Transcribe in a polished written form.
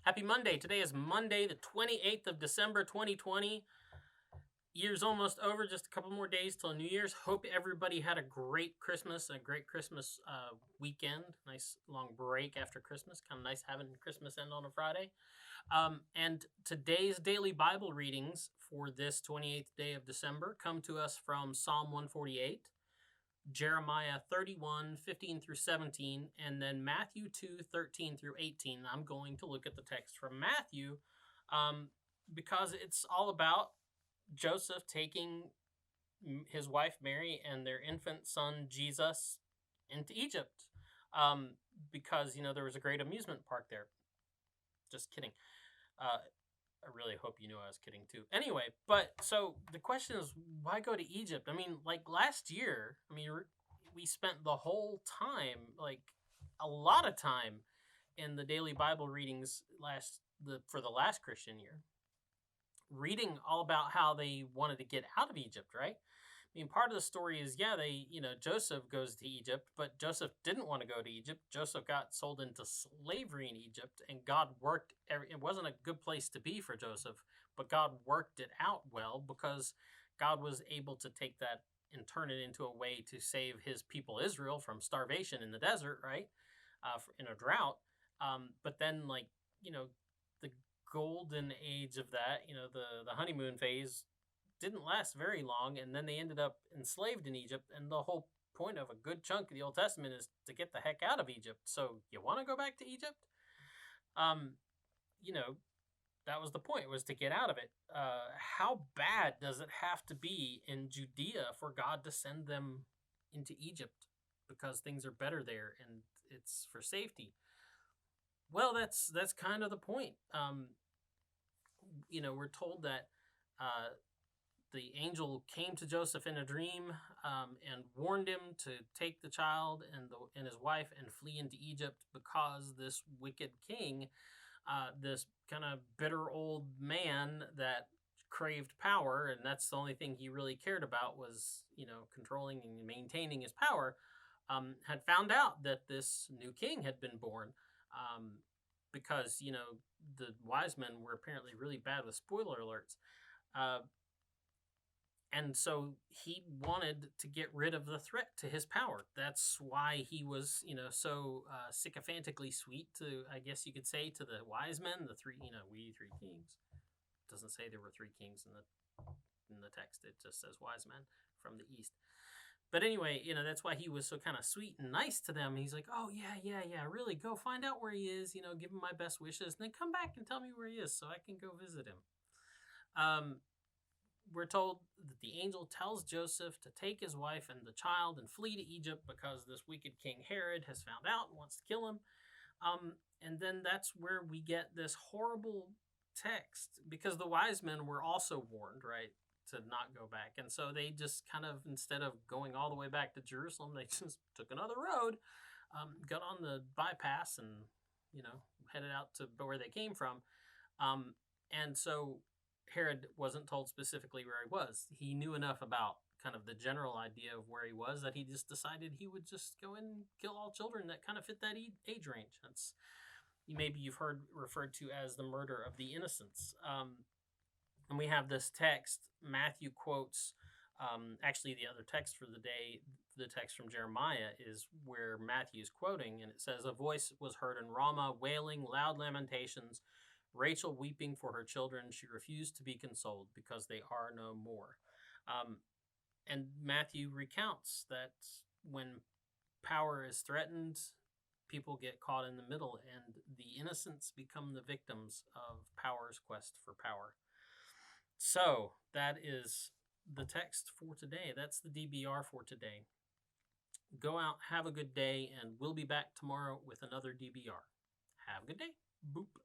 Happy Monday. Today is Monday, the 28th of December, 2020. Year's almost over. Just a couple more days till New Year's. Hope everybody had a great Christmas, weekend. Nice long break after Christmas. Kind of nice having Christmas end on a Friday. And today's daily Bible readings for this 28th day of December come to us from Psalm 148. Jeremiah 31, 15 through 17, and then Matthew 2, 13 through 18. I'm going to look at the text from Matthew because it's all about Joseph taking his wife Mary and their infant son Jesus into Egypt because, there was a great amusement park there. Just kidding. I really hope you knew I was kidding too. Anyway, so the question is, why go to Egypt? Like last year, we spent the whole time, like a lot of time in the daily Bible readings for the last Christian year, reading all about how they wanted to get out of Egypt, right? Part of the story is, Joseph goes to Egypt, but Joseph didn't want to go to Egypt. Joseph got sold into slavery in Egypt, and God worked. It wasn't a good place to be for Joseph, but God worked it out well because God was able to take that and turn it into a way to save his people Israel from starvation in the desert, right? In a drought. But then, the golden age of that, the honeymoon phase, didn't last very long, and then they ended up enslaved in Egypt, and the whole point of a good chunk of the Old Testament is to get the heck out of Egypt. So you want to go back to Egypt? That was the point, was to get out of it. How bad does it have to be in Judea for God to send them into Egypt? Because things are better there, and it's for safety. Well, that's kind of the point. We're told that the angel came to Joseph in a dream and warned him to take the child and his wife and flee into Egypt because this wicked king, this kind of bitter old man that craved power, and that's the only thing he really cared about was, controlling and maintaining his power, had found out that this new king had been born because, the wise men were apparently really bad with spoiler alerts. And so he wanted to get rid of the threat to his power. That's why he was, so sycophantically sweet to, I guess you could say, to the wise men, the three, we three kings. It doesn't say there were three kings in the text. It just says wise men from the east. But anyway, that's why he was so kind of sweet and nice to them. He's like, oh, yeah, really, go find out where he is, give him my best wishes, and then come back and tell me where he is so I can go visit him. We're told that the angel tells Joseph to take his wife and the child and flee to Egypt because this wicked King Herod has found out and wants to kill him. And then that's where we get this horrible text, because the wise men were also warned, right, to not go back. And so they just kind of, instead of going all the way back to Jerusalem, they just took another road, got on the bypass and, headed out to where they came from. And so Herod wasn't told specifically where he was. He knew enough about kind of the general idea of where he was that he just decided he would just go in and kill all children that kind of fit that age range. That's maybe you've heard referred to as the murder of the innocents. And we have this text. Matthew quotes, actually the other text for the day, the text from Jeremiah is where Matthew is quoting, and it says, "A voice was heard in Ramah, wailing, loud lamentations, Rachel weeping for her children. She refused to be consoled because they are no more." And Matthew recounts that when power is threatened, people get caught in the middle, and the innocents become the victims of power's quest for power. So that is the text for today. That's the DBR for today. Go out, have a good day, and we'll be back tomorrow with another DBR. Have a good day. Boop.